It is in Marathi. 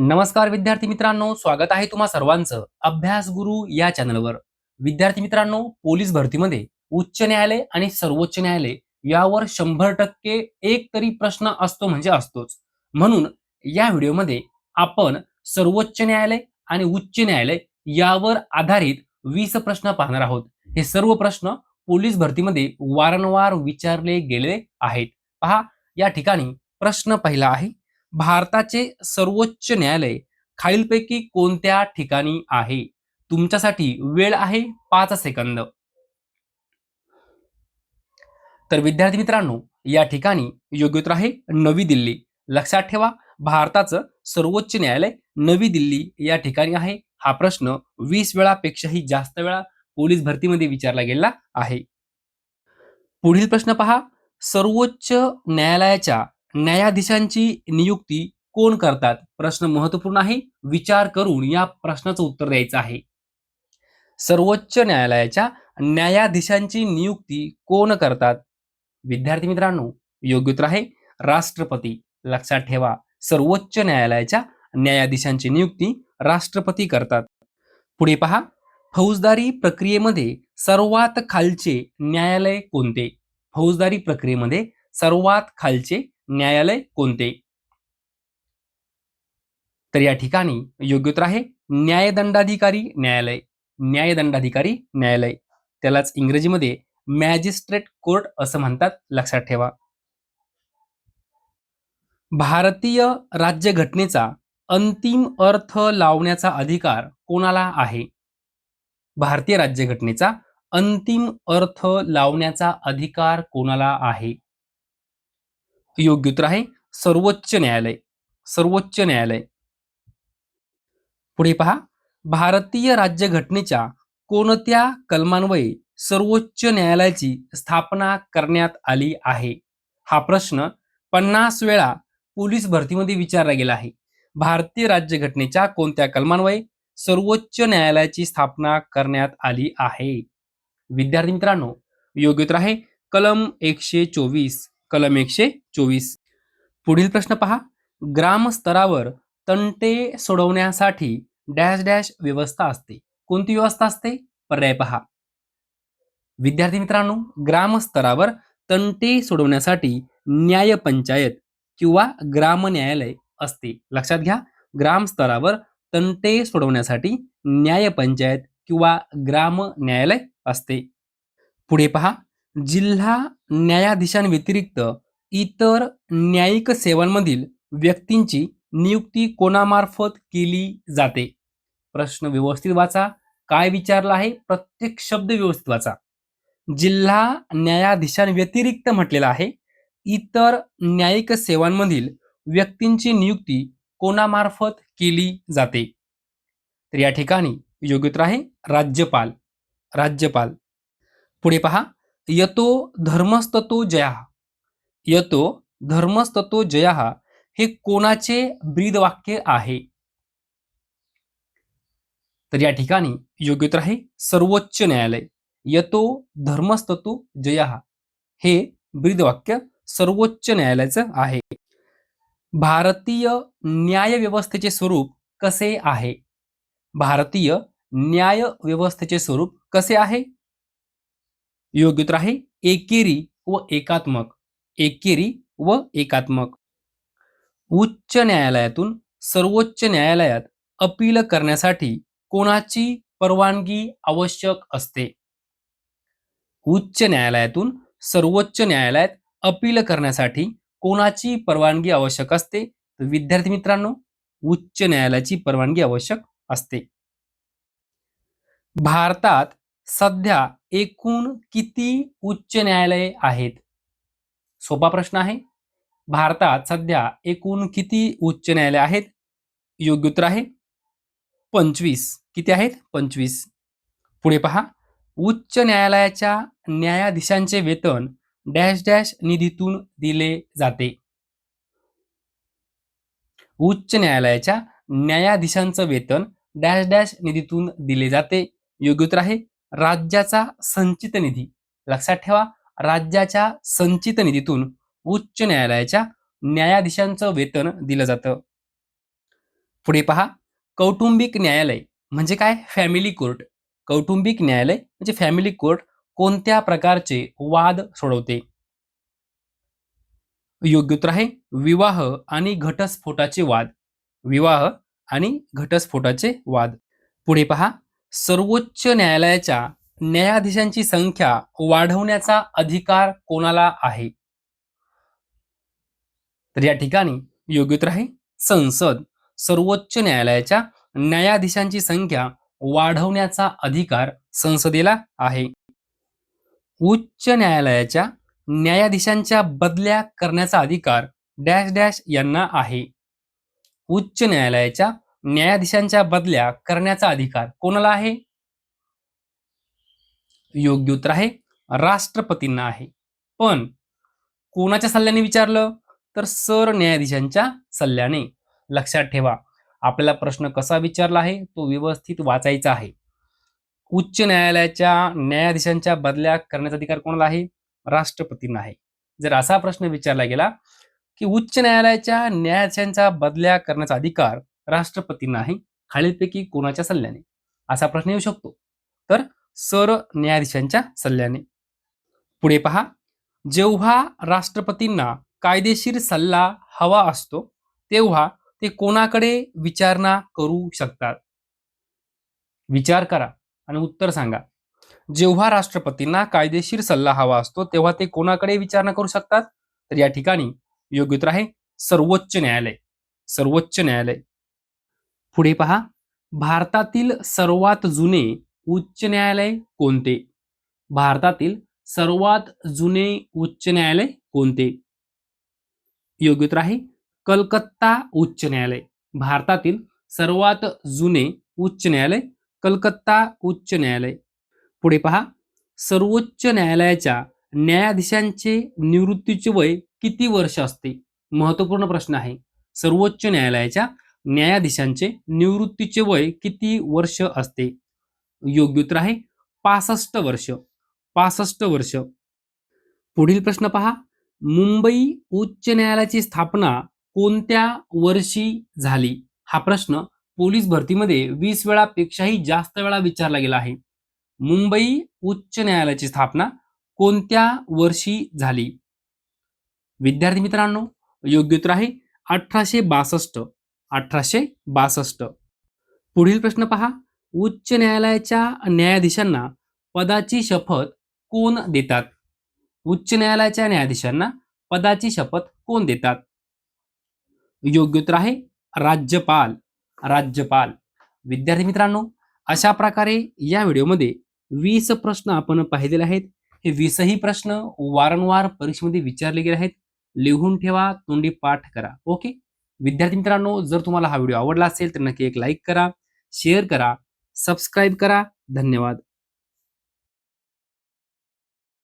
नमस्कार विद्यार्थी मित्रांनो, स्वागत आहे तुम्हा सर्वांचं अभ्यास गुरु या चॅनलवर. विद्यार्थी मित्रांनो, पोलीस भरतीमध्ये उच्च न्यायालय आणि सर्वोच्च न्यायालय यावर 100% एक तरी प्रश्न असतो म्हणजे असतोच. म्हणून या व्हिडिओमध्ये आपण सर्वोच्च न्यायालय आणि उच्च न्यायालय यावर आधारित 20 प्रश्न पाहणार आहोत. हे सर्व प्रश्न पोलीस भरतीमध्ये वारंवार विचारले गेले आहेत. पहा, या ठिकाणी प्रश्न पहिला आहे. भारताचे सर्वोच्च न्यायालय खालीलपैकी कोणत्या ठिकाणी आहे? तुमच्यासाठी वेळ आहे 5 सेकंद. तर विद्यार्थी मित्रांनो, या ठिकाणी योग्य उत्तर आहे नवी दिल्ली. लक्षात ठेवा, भारताचं सर्वोच्च न्यायालय नवी दिल्ली या ठिकाणी आहे. हा प्रश्न 20 वेळापेक्षाही जास्त वेळा पोलीस भरतीमध्ये विचारला गेला आहे. पुढील प्रश्न पहा. सर्वोच्च न्यायालयाच्या न्यायाधीशांची नियुक्ती कोण करतात? प्रश्न महत्वपूर्ण आहे. विचार करून या प्रश्नाचं उत्तर द्यायचं आहे. सर्वोच्च न्यायालयाच्या न्यायाधीशांची नियुक्ती कोण करतात? विद्यार्थी मित्रांनो, योग्य उत्तर आहे राष्ट्रपती. लक्षात ठेवा, सर्वोच्च न्यायालयाच्या न्यायाधीशांची नियुक्ती राष्ट्रपती करतात. पुढे पहा. फौजदारी प्रक्रियेमध्ये सर्वात खालचे न्यायालय कोणते? फौजदारी प्रक्रियेमध्ये सर्वात खालचे न्यायालय कोणते? तर या ठिकाणी योग्य उत्तर आहे न्यायदंडाधिकारी न्यायालय. न्यायदंडाधिकारी न्यायालय, त्यालाच इंग्रजीमध्ये मॅजिस्ट्रेट कोर्ट असं म्हणतात. लक्षात ठेवा. भारतीय राज्यघटनेचा अंतिम अर्थ लावण्याचा अधिकार कोणाला आहे? भारतीय राज्यघटनेचा अंतिम अर्थ लावण्याचा अधिकार कोणाला आहे? योग्य उत्तर आहे सर्वोच्च न्यायालय. सर्वोच्च न्यायालय. पुढे पहा. भारतीय राज्यघटनेच्या कोणत्या कलमान्वये सर्वोच्च न्यायालयाची स्थापना करण्यात आली आहे? हा प्रश्न 50 वेळा पोलीस भरतीमध्ये विचारला गेला आहे. भारतीय राज्यघटनेच्या कोणत्या कलमान्वये सर्वोच्च न्यायालयाची स्थापना करण्यात आली आहे? विद्यार्थी मित्रांनो, योग्य उत्तर आहे कलम 124. कलम 124. पुढील प्रश्न पहा. ग्रामस्तरावर तंटे सोडवण्यासाठी डॅश डॅश व्यवस्था असते. कोणती व्यवस्था असते? पर्याय पहा. विद्यार्थी मित्रांनो, ग्रामस्तरावर तंटे सोडवण्यासाठी न्यायपंचायत किंवा ग्राम न्यायालय असते. लक्षात घ्या, ग्रामस्तरावर तंटे सोडवण्यासाठी न्यायपंचायत किंवा ग्राम न्यायालय असते. पुढे पहा. जिल्हा न्यायाधीशांव्यतिरिक्त इतर न्यायिक सेवांमधील व्यक्तींची नियुक्ती कोणामार्फत केली जाते? प्रश्न व्यवस्थित वाचा. काय विचारला आहे? प्रत्येक शब्द व्यवस्थित वाचा. जिल्हा न्यायाधीशांव्यतिरिक्त म्हटलेला आहे. इतर न्यायिक सेवांमधील व्यक्तींची नियुक्ती कोणामार्फत केली जाते? तर या ठिकाणी योग्य उत्तर आहे राज्यपाल. राज्यपाल. पुढे पहा. यतो धर्मस्ततो जयः. यतो धर्मस्ततो जयः हे कोणाचे ब्रीदवाक्य आहे? तर या ठिकाणी योग्य उत्तर आहे सर्वोच्च न्यायालय. यतो धर्मस्ततो जयः हे ब्रीदवाक्य सर्वोच्च न्यायालयाचं आहे. भारतीय न्याय व्यवस्थेचे स्वरूप कसे आहे? भारतीय न्याय व्यवस्थेचे स्वरूप कसे आहे? योग्य उत्तर आहे एकेरी व एकात्मक. एकेरी व एकात्मक. उच्च न्यायालयातून सर्वोच्च न्यायालयात अपील करण्यासाठी कोणाची परवानगी आवश्यक असते? उच्च न्यायालयातून सर्वोच्च न्यायालयात अपील करण्यासाठी कोणाची परवानगी आवश्यक असते? विद्यार्थी मित्रांनो, उच्च न्यायालयाची परवानगी आवश्यक असते. भारतात सध्या एकूण किती उच्च न्यायालये आहेत? सोपा प्रश्न आहे. भारतात सध्या एकूण किती उच्च न्यायालय आहेत? योग्य उत्तर आहे 25. किती आहेत? 25. पुढे पहा. उच्च न्यायालयाच्या न्यायाधीशांचे वेतन डॅश डॅश निधीतून दिले जाते. उच्च न्यायालयाच्या न्यायाधीशांचं वेतन डॅश डॅश निधीतून दिले जाते. योग्य उत्तर आहे राज्याचा संचित निधी. लक्षात ठेवा, राज्याच्या संचित निधीतून उच्च न्यायालयाच्या न्यायाधीशांचं वेतन दिलं जातं. पुढे पहा, कौटुंबिक न्यायालय म्हणजे काय? Family court. कौटुंबिक न्यायालय म्हणजे फॅमिली कोर्ट कोणत्या प्रकारचे वाद सोडवते? योग्य उत्तर आहे विवाह आणि घटस्फोटाचे वाद. विवाह आणि घटस्फोटाचे वाद. पुढे पहा, सर्वोच्च न्यायालयाच्या न्यायाधीशांची संख्या वाढवण्याचा अधिकार कोणाला आहे? तर या ठिकाणी योग्य उत्तर आहे संसद. सर्वोच्च न्यायालयाच्या न्यायाधीशांची संख्या वाढवण्याचा अधिकार संसदेला आहे. उच्च न्यायालयाच्या न्यायाधीशांच्या बदल्या करण्याचा अधिकार डॅश डॅश यांना आहे. उच्च न्यायालयाच्या न्यायाधीशांच्या बदल्या करण्याचा अधिकार कोणाला आहे? योग्य उत्तर आहे राष्ट्रपतींना आहे. पण कोणाच्या सल्ल्याने विचारलं? तर सरन्यायाधीशांच्या सल्ल्याने. लक्षात ठेवा, आपल्याला प्रश्न कसा विचारला आहे तो व्यवस्थित वाचायचा आहे. उच्च न्यायालयाच्या न्यायाधीशांच्या बदल्या करण्याचा अधिकार कोणाला आहे? राष्ट्रपतींना आहे. जर असा प्रश्न विचारला गेला की उच्च न्यायालयाच्या न्यायाधीशांच्या बदल्या करण्याचा अधिकार राष्ट्रपतींना आहे, खालीलपैकी कोणाच्या सल्ल्याने? असा प्रश्न येऊ शकतो. तर सरन्यायाधीशांच्या सल्ल्याने. पुढे पहा, जेव्हा राष्ट्रपतींना कायदेशीर सल्ला हवा असतो तेव्हा ते कोणाकडे विचारणा करू शकतात? विचार करा आणि उत्तर सांगा. जेव्हा राष्ट्रपतींना कायदेशीर सल्ला हवा असतो तेव्हा ते कोणाकडे विचारणा करू शकतात? तर या ठिकाणी योग्य उत्तर आहे सर्वोच्च न्यायालय. सर्वोच्च न्यायालय. पुढे पहा, भारतातील सर्वात जुने उच्च न्यायालय कोणते? भारतातील सर्वात जुने उच्च न्यायालय कोणते? योग्य उत्तर आहे कलकत्ता उच्च न्यायालय. भारतातील सर्वात जुने उच्च न्यायालय कलकत्ता उच्च न्यायालय. पुढे पहा, सर्वोच्च न्यायालयाच्या न्यायाधीशांचे निवृत्तीचे वय किती वर्ष असते? महत्वपूर्ण प्रश्न आहे. सर्वोच्च न्यायालयाच्या न्यायाधीशांचे निवृत्तीचे वय किती वर्ष असते? योग्य उत्तर आहे 65 वर्ष. 65 वर्ष. पुढील प्रश्न पहा, मुंबई उच्च न्यायालयाची स्थापना कोणत्या वर्षी झाली? हा प्रश्न पोलीस भरतीमध्ये 20 वेळापेक्षाही जास्त वेळा विचारला गेला आहे. मुंबई उच्च न्यायालयाची स्थापना कोणत्या वर्षी झाली? विद्यार्थी मित्रांनो, योग्य उत्तर आहे 1862. 1862. पुढील प्रश्न पहा, उच्च न्यायालयाच्या न्यायाधीशांना पदाची शपथ कोण देतात? उच्च न्यायालयाच्या न्यायाधीशांना पदाची शपथ कोण देतात? योग्य उत्तर आहे राज्यपाल. राज्यपाल. विद्यार्थी मित्रांनो, अशा प्रकारे या व्हिडिओमध्ये 20 प्रश्न आपण पाहिलेले आहेत. हे 20ही प्रश्न वारंवार परीक्षेमध्ये विचारले गेले आहेत. लिहून ठेवा, तोंडी पाठ करा. ओके. विद्यार्थी मित्रांनो, जर तुम्हाला हा व्हिडिओ आवडला असेल तर नक्की एक लाईक करा, शेअर करा, सबस्क्राईब करा. धन्यवाद.